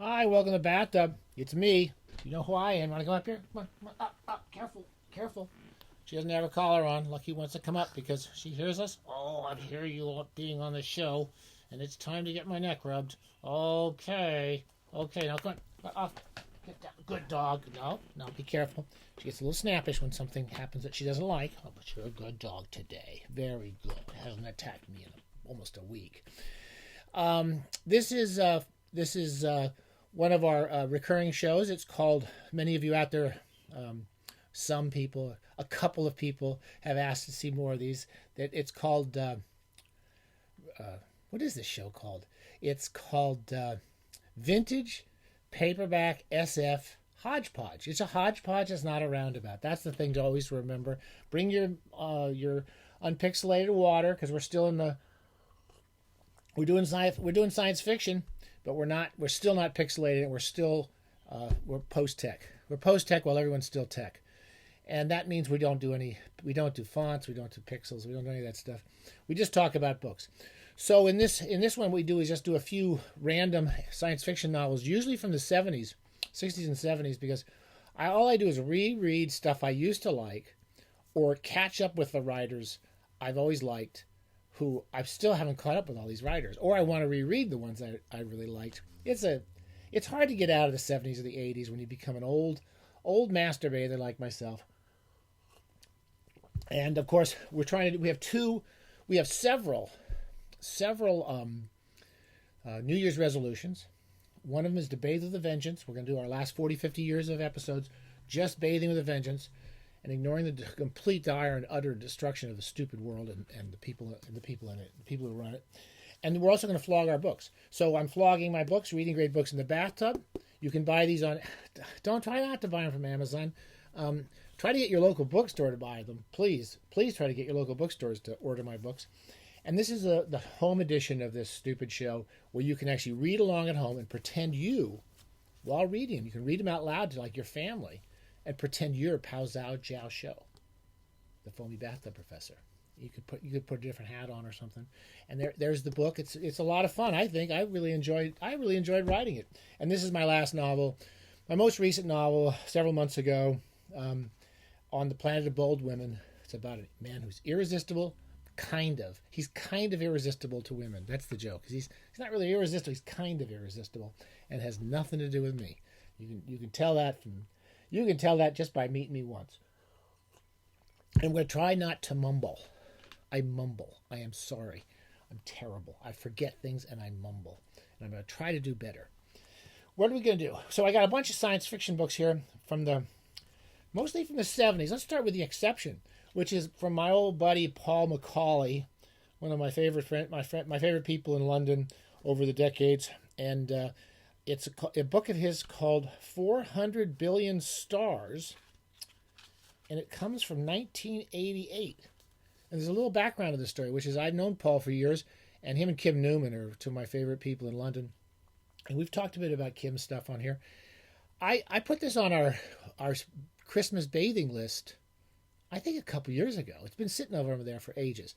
Hi, welcome to the bathtub. It's me. You know who I am. Want to come up here? Come on, up. Careful, careful. She doesn't have a collar on. Lucky wants to come up because she hears us. Oh, I hear you being on the show, and it's time to get my neck rubbed. Okay, okay. Now come on, off. Get down. Good dog. No, be careful. She gets a little snappish when something happens that she doesn't like. Oh, but you're a good dog today. Very good. Hasn't attacked me in almost a week. This is one of our recurring shows. It's called, many of you out there, some people, a couple of people have asked to see more of these. That it's called, what is this show called? It's called Vintage Paperback SF Hodgepodge. It's a hodgepodge. It's not a roundabout. That's the thing to always remember. Bring your unpixelated water, because we're still in the we're doing science fiction, but we're still not pixelated. We're post tech. We're post tech while everyone's still tech, and that means we don't do fonts, we don't do pixels, we don't do any of that stuff. We just talk about books. So in this one, what we do is just do a few random science fiction novels, usually from the 70s, 60s and 70s, because all I do is reread stuff I used to like, or catch up with the writers I've always liked, who I still haven't caught up with all these writers, or I want to reread the ones I really liked. It's hard to get out of the 70s or the 80s when you become an old masturbator like myself. And of course, we have several New Year's resolutions. One of them is to bathe with a vengeance. We're going to do our last 40, 50 years of episodes just bathing with a vengeance, and ignoring the complete, dire, and utter destruction of the stupid world and the people in it, the people who run it. And we're also going to flog our books. So I'm flogging my books, reading great books in the bathtub. You can buy these on. Don't try not to buy them from Amazon. Try to get your local bookstore to buy them. Please try to get your local bookstores to order my books. And this is the home edition of this stupid show, where you can actually read along at home and pretend while reading them, you can read them out loud to like your family, and pretend you're Pao Zhao Jiao Shou, the foamy bathtub professor. You could put a different hat on or something, and there's the book. It's a lot of fun. I think I really enjoyed writing it. And this is my last novel, my most recent novel, several months ago, On the Planet of Bold Women. It's about a man who's irresistible. He's kind of irresistible to women. That's the joke. He's not really irresistible. He's kind of irresistible, and has nothing to do with me. You can tell that just by meeting me once. And I'm going to try not to mumble. I mumble. I am sorry. I'm terrible. I forget things and I mumble. And I'm going to try to do better. What are we going to do? So I got a bunch of science fiction books here mostly from the 70s. Let's start with The Exception, which is from my old buddy Paul McAuley, one of my favorite my favorite people in London over the decades. And it's a book of his called 400 Billion Stars, and it comes from 1988. And there's a little background to the story, which is I've known Paul for years, and him and Kim Newman are two of my favorite people in London. And we've talked a bit about Kim's stuff on here. I put this on our Christmas bathing list, I think a couple years ago. It's been sitting over there for ages.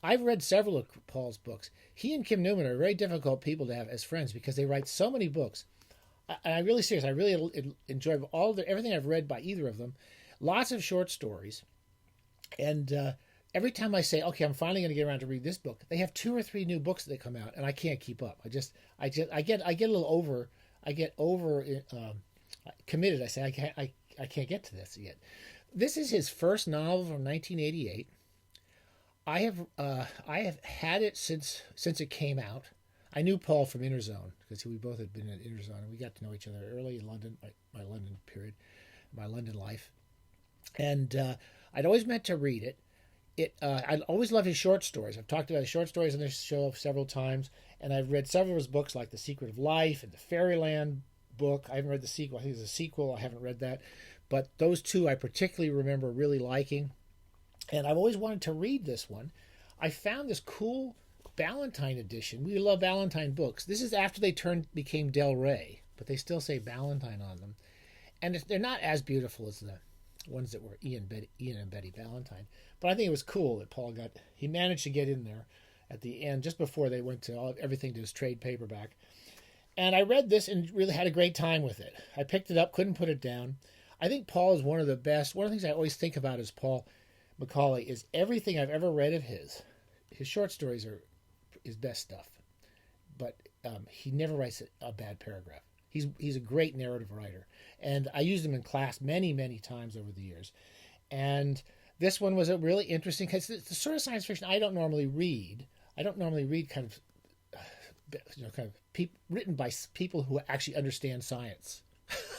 I've read several of Paul's books. He and Kim Newman are very difficult people to have as friends because they write so many books. And I'm really serious. I really enjoy everything I've read by either of them. Lots of short stories. And every time I say, okay, I'm finally going to get around to read this book, they have 2 or 3 new books that come out, and I can't keep up. I get a little committed. I say I can't get to this yet. This is his first novel from 1988. I have had it since it came out. I knew Paul from Interzone because we both had been at Interzone, and we got to know each other early in London, my London period, my London life. And I'd always meant to read it. I'd always loved his short stories. I've talked about his short stories on this show several times, and I've read several of his books, like The Secret of Life and the Fairyland book. I haven't read the sequel. I think there's a sequel. I haven't read that. But those two I particularly remember really liking. And I've always wanted to read this one. I found this cool Ballantine edition. We love Ballantine books. This is after they became Del Rey, but they still say Ballantine on them. And they're not as beautiful as the ones that were Ian and Betty Ballantine. But I think it was cool that Paul he managed to get in there at the end, just before they went to everything to his trade paperback. And I read this and really had a great time with it. I picked it up, couldn't put it down. I think Paul is one of the best. One of the things I always think about is Paul McAuley is everything I've ever read of his. His short stories are his best stuff, but he never writes a bad paragraph. He's a great narrative writer, and I used him in class many times over the years. And this one was a really interesting because it's the sort of science fiction I don't normally read. I don't normally read kind of written by people who actually understand science.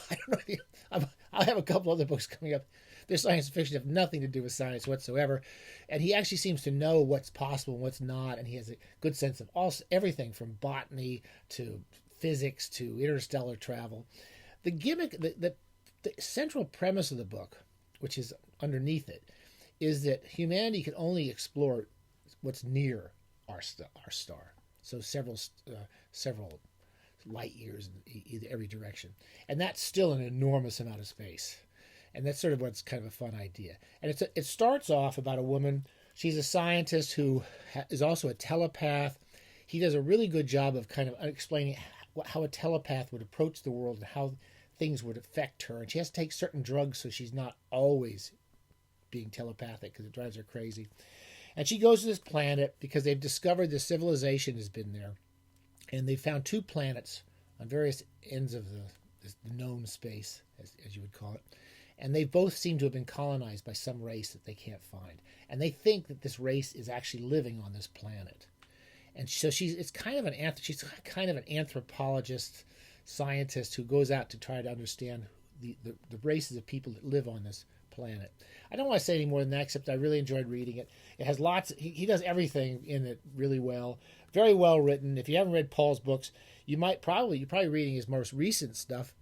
I don't know. I'll have a couple other books coming up. Their science fiction have nothing to do with science whatsoever, and he actually seems to know what's possible and what's not, and he has a good sense of everything from botany to physics to interstellar travel. The gimmick, the central premise of the book, which is underneath it, is that humanity can only explore what's near our star. So several light years in every direction, and that's still an enormous amount of space. And that's sort of what's kind of a fun idea. And it starts off about a woman. She's a scientist who is also a telepath. He does a really good job of kind of explaining how a telepath would approach the world and how things would affect her. And she has to take certain drugs so she's not always being telepathic because it drives her crazy. And she goes to this planet because they've discovered the civilization has been there. And they found 2 planets on various ends of the known space, as you would call it. And they both seem to have been colonized by some race that they can't find. And they think that this race is actually living on this planet. And so she's kind of an anthropologist, scientist who goes out to try to understand the races of people that live on this planet. I don't want to say any more than that, except I really enjoyed reading it. It has lots. He does everything in it really well. Very well written. If you haven't read Paul's books, you're probably reading his most recent stuff.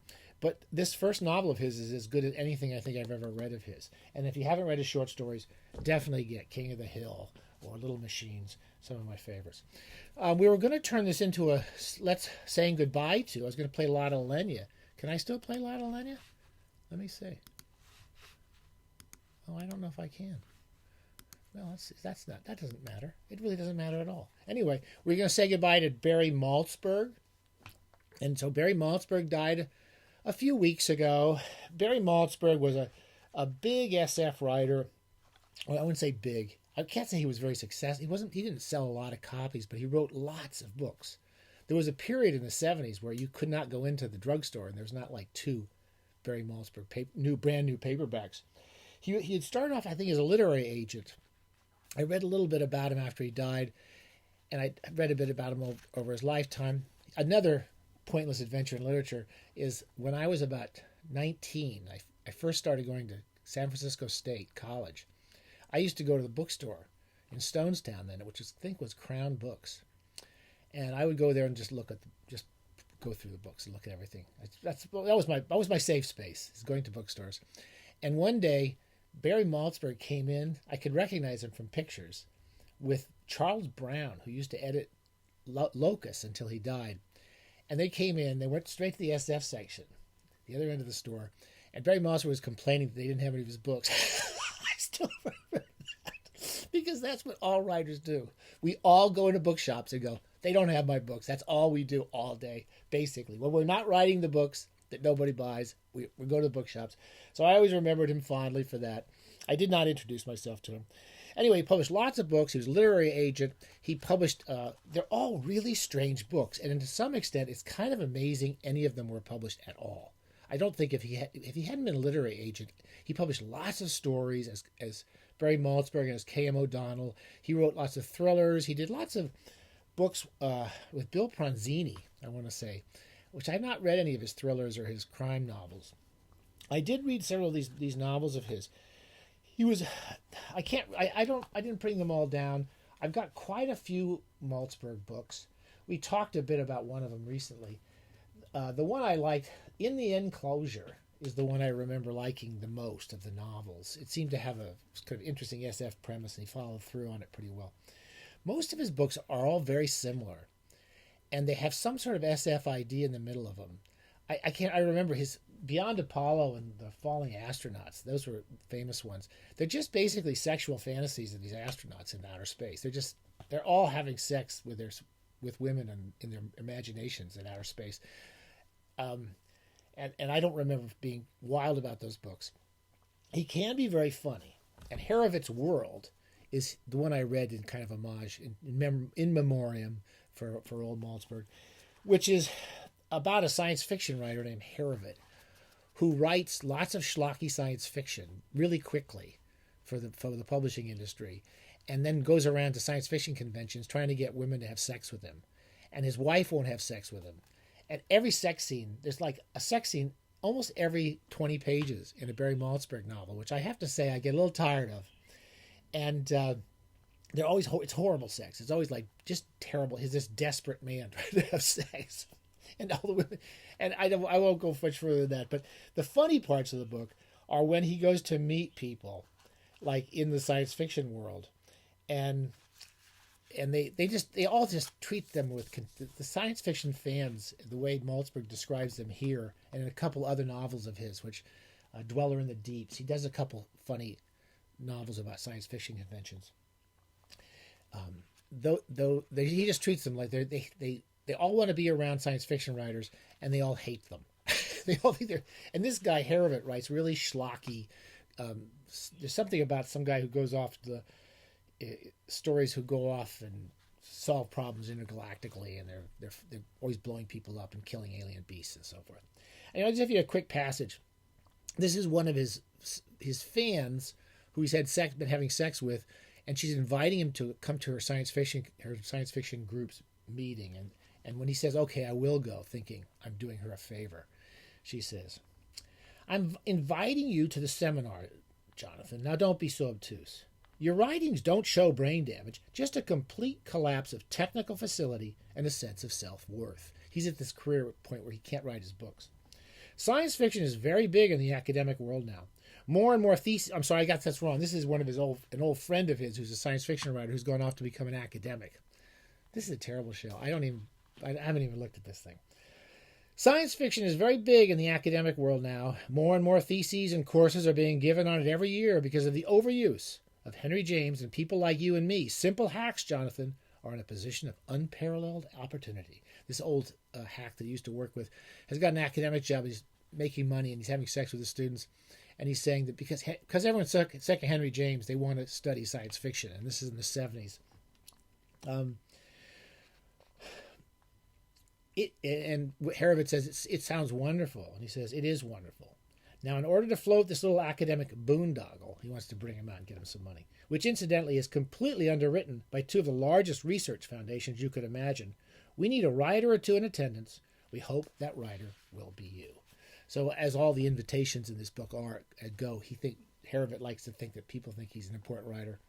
But this first novel of his is as good as anything I think I've ever read of his. And if you haven't read his short stories, definitely get King of the Hill or Little Machines, some of my favorites. We were going to turn this into a Let's Saying Goodbye To. I was going to play Lotta Lenya. Can I still play Lotta Lenya? Let me see. Oh, I don't know if I can. Well, that doesn't matter. It really doesn't matter at all. Anyway, we're going to say goodbye to Barry Malzberg. And so Barry Malzberg died a few weeks ago. Barry Malzberg was a big SF writer. Well, I wouldn't say big. I can't say he was very successful. He didn't sell a lot of copies, but he wrote lots of books. There was a period in the 70s where you could not go into the drugstore and there's not like 2 Barry Malzberg brand new paperbacks. He had started off, I think, as a literary agent. I read a little bit about him after he died, and I read a bit about him over his lifetime. Another pointless adventure in literature is when I was about 19, I first started going to San Francisco State College. I used to go to the bookstore in Stonestown then, which I think was Crown Books. And I would go there and just go through the books and look at everything. That was my safe space, is going to bookstores. And one day, Barry Malzberg came in. I could recognize him from pictures with Charles Brown, who used to edit Locus until he died. And they came in. They went straight to the SF section, the other end of the store. And Barry Malzberg was complaining that they didn't have any of his books. I still remember that because that's what all writers do. We all go into bookshops and go, they don't have my books. That's all we do all day, basically. When we're not writing the books that nobody buys, we go to the bookshops. So I always remembered him fondly for that. I did not introduce myself to him. Anyway, he published lots of books. He was a literary agent. He published, they're all really strange books. And to some extent, it's kind of amazing any of them were published at all. I don't think if he hadn't been a literary agent, he published lots of stories as Barry Malzberg and as K.M. O'Donnell. He wrote lots of thrillers. He did lots of books with Bill Pronzini, I want to say, which I've not read any of his thrillers or his crime novels. I did read several of these novels of his. He was, I didn't bring them all down. I've got quite a few Malzberg books. We talked a bit about one of them recently. The one I liked, In the Enclosure, is the one I remember liking the most of the novels. It seemed to have a kind of interesting SF premise, and he followed through on it pretty well. Most of his books are all very similar, and they have some sort of SF idea in the middle of them. I remember his Beyond Apollo and the Falling Astronauts. Those were famous ones. They're just basically sexual fantasies of these astronauts in outer space. They're all having sex with their with women in their imaginations in outer space. And I don't remember being wild about those books. He can be very funny. And HEROVIT'S World is the one I read in kind of homage, in memoriam for old Malzberg, which is about a science fiction writer named HEROVIT, who writes lots of schlocky science fiction really quickly for the publishing industry, and then goes around to science fiction conventions trying to get women to have sex with him. And his wife won't have sex with him. And every sex scene, there's like a sex scene almost every 20 pages in a Barry Malzberg novel, which I have to say I get a little tired of. And they're always it's horrible sex. It's always like just terrible. He's this desperate man trying to have sex, and all the women. And I won't go much further than that. But the funny parts of the book are when he goes to meet people, like in the science fiction world, and they all just treat them with the science fiction fans, the way Malzberg describes them here, and in a couple other novels of his, which Dweller in the Deeps. He does a couple funny novels about science fiction conventions. He just treats them like they all want to be around science fiction writers, and they all hate them. They all think they're. And this guy HEROVIT writes really schlocky. There's something about some guy who goes off to the stories who go off and solve problems intergalactically, and they're always blowing people up and killing alien beasts and so forth. And I'll just give you a quick passage. This is one of his fans who he's been having sex with, and she's inviting him to come to her science fiction group's meeting. And when he says, "Okay, I will go," thinking I'm doing her a favor, she says, "I'm inviting you to the seminar, Jonathan. Now don't be so obtuse. Your writings don't show brain damage, just a complete collapse of technical facility and a sense of self-worth." He's at this career point where he can't write his books. "Science fiction is very big in the academic world now. More and more theses..." I'm sorry, I got this wrong. This is one of an old friend of his who's a science fiction writer who's gone off to become an academic. This is a terrible show. I haven't even looked at this thing. "Science fiction is very big in the academic world now. More and more theses and courses are being given on it every year because of the overuse of Henry James, and people like you and me, simple hacks, Jonathan, are in a position of unparalleled opportunity." This old hack that he used to work with has got an academic job. He's making money and he's having sex with his students. And he's saying that because everyone's sick of Henry James, they want to study science fiction. And this is in the 70s. And HEROVIT says it sounds wonderful. And he says, "It is wonderful. Now, in order to float this little academic boondoggle," he wants to bring him out and get him some money, "which incidentally is completely underwritten by two of the largest research foundations you could imagine, we need a writer or two in attendance. We hope that writer will be you." So as all the invitations in this book go, HEROVIT likes to think that people think he's an important writer,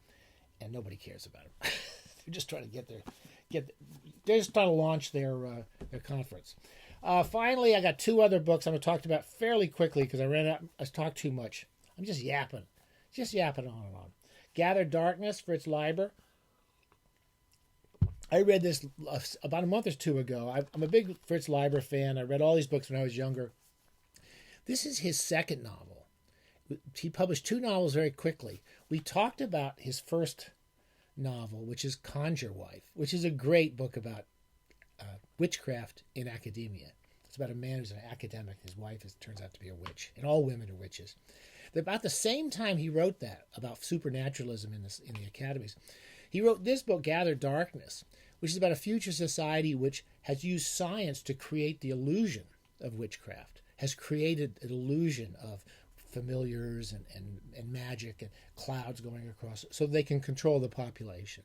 and nobody cares about him. They're just trying to they're just trying to launch their conference. Finally, I got two other books I'm going to talk about fairly quickly because I talked too much. I'm just yapping on and on. Gathered Darkness, Fritz Leiber. I read this about a month or two ago. I'm a big Fritz Leiber fan. I read all these books when I was younger. This is his second novel. He published two novels very quickly. We talked about his first novel, which is Conjure Wife, which is a great book about witchcraft in academia. It's about a man who's an academic. His wife turns out to be a witch, and all women are witches. About the same time he wrote that, about supernaturalism in the academies, he wrote this book, Gathered Darkness, which is about a future society which has used science to create the illusion of witchcraft, has created an illusion of familiars and magic and clouds going across so they can control the population.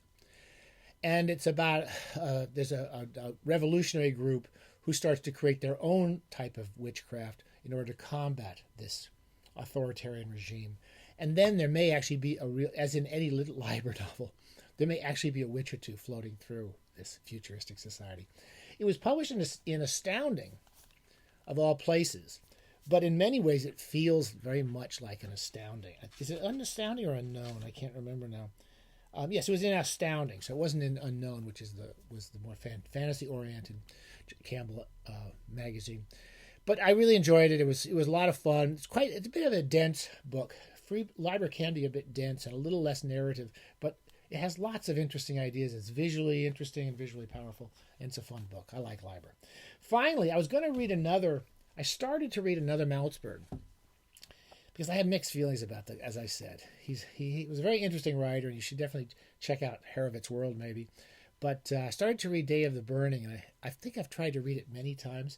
And it's about, there's a revolutionary group who starts to create their own type of witchcraft in order to combat this authoritarian regime. And then there may actually be as in any little Leiber novel, there may actually be a witch or two floating through this futuristic society. It was published in Astounding, of all places, but in many ways it feels very much like an Astounding. Is it an Astounding or Unknown? I can't remember now. Yes, it was in Astounding, so it wasn't in Unknown, which was the more fantasy-oriented Campbell magazine. But I really enjoyed it. It was a lot of fun. It's a bit of a dense book. Leiber can be a bit dense and a little less narrative, but It has lots of interesting ideas. It's visually interesting and visually powerful, and it's a fun book. I like Leiber. Finally, I started to read another Malzberg because I had mixed feelings about that, as I said. He was a very interesting writer, and you should definitely check out HEROVIT'S World, maybe. But I started to read Day of the Burning, and I think I've tried to read it many times.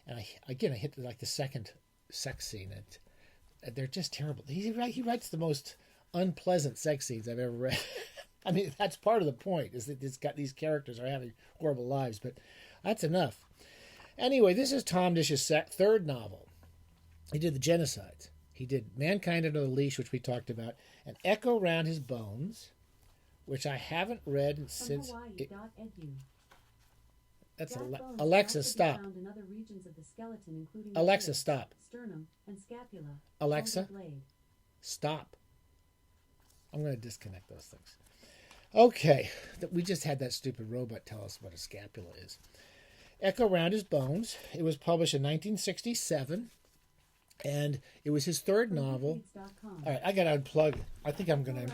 And I hit the second sex scene, and they're just terrible. He writes the most unpleasant sex scenes I've ever read. I mean, that's part of the point, is that these characters are having horrible lives, but that's enough. Anyway, this is Tom Disch's third novel. He did The Genocides. He did Mankind Under the Leash, which we talked about, and Echo Round His Bones, which I haven't read since... That's Alexa, stop. Alexa, stop. Sternum and scapula. Alexa, stop. I'm going to disconnect those things. Okay, we just had that stupid robot tell us what a scapula is. Echo Round His Bones. It was published in 1967, and it was his third novel. All right, I got to unplug. I think I'm going to...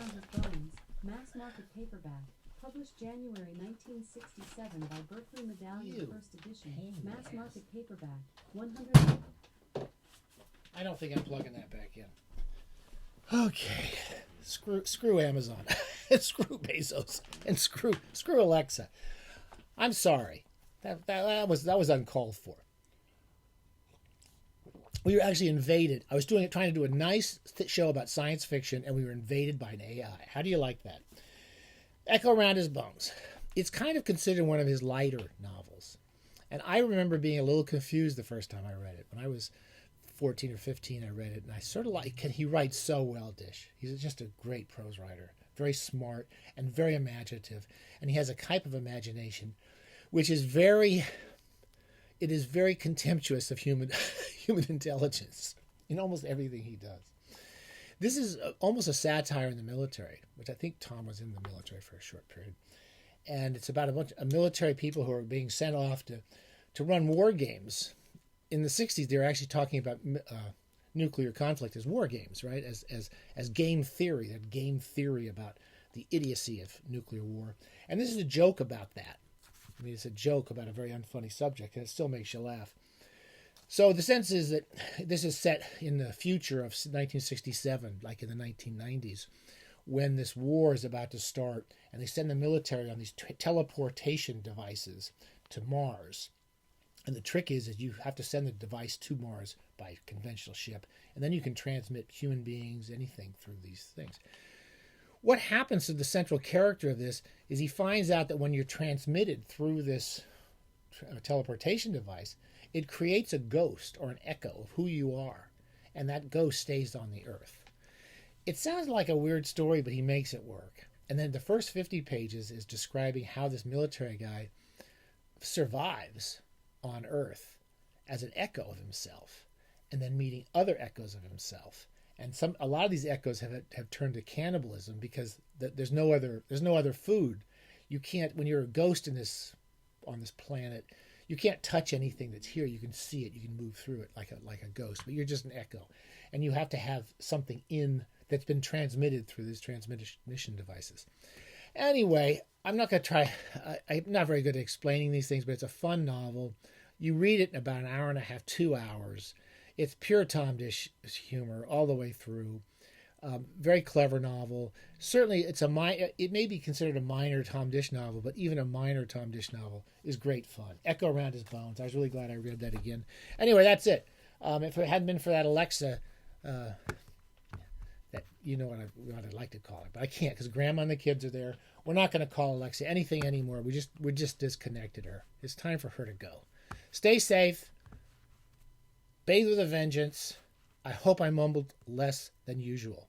Mass market paperback. Published January 1967 by Berkeley Medallion First Edition. Mass market paperback. 100. I don't think I'm plugging that back in. Okay. Screw Amazon. Screw Bezos. And screw Alexa. I'm sorry. That was uncalled for. We were actually invaded. I was trying to do a nice show about science fiction, and we were invaded by an AI. How do you like that? Echo Round His Bones. It's kind of considered one of his lighter novels. And I remember being a little confused the first time I read it. When I was 14 or 15, I read it, and I sort of he writes so well, Disch. He's just a great prose writer. Very smart and very imaginative. And he has a type of imagination which is very contemptuous of human intelligence in almost everything he does. This is almost a satire in the military, which I think Tom was in the military for a short period. And it's about a bunch of military people who are being sent off to run war games. In the 60s, they were actually talking about nuclear conflict as war games, right? As game theory, that game theory about the idiocy of nuclear war. And this is a joke about that. I mean, it's a joke about a very unfunny subject, and it still makes you laugh. So the sense is that this is set in the future of 1967, like in the 1990s, when this war is about to start, and they send the military on these teleportation devices to Mars. And the trick is that you have to send the device to Mars by conventional ship, and then you can transmit human beings, anything, through these things. What happens to the central character of this is he finds out that when you're transmitted through this teleportation device, it creates a ghost or an echo of who you are, and that ghost stays on the earth. It sounds like a weird story, but he makes it work. And then the first 50 pages is describing how this military guy survives on Earth as an echo of himself, and then meeting other echoes of himself. And a lot of these echoes have turned to cannibalism because there's no other food. You can't, when you're a ghost on this planet, you can't touch anything that's here. You can see it, you can move through it like a ghost, but you're just an echo, and you have to have something that's been transmitted through these transmission devices. Anyway, I'm not going to try. I'm not very good at explaining these things, but it's a fun novel. You read it in about an hour and a half, 2 hours. It's pure Tom Disch humor all the way through. Very clever novel. Certainly, it may be considered a minor Tom Disch novel, but even a minor Tom Disch novel is great fun. Echo Round His Bones. I was really glad I read that again. Anyway, that's it. If it hadn't been for that Alexa, that you know what I'd like to call it, but I can't because Grandma and the kids are there. We're not going to call Alexa anything anymore. We just disconnected her. It's time for her to go. Stay safe. Bathe with a vengeance. I hope I mumbled less than usual.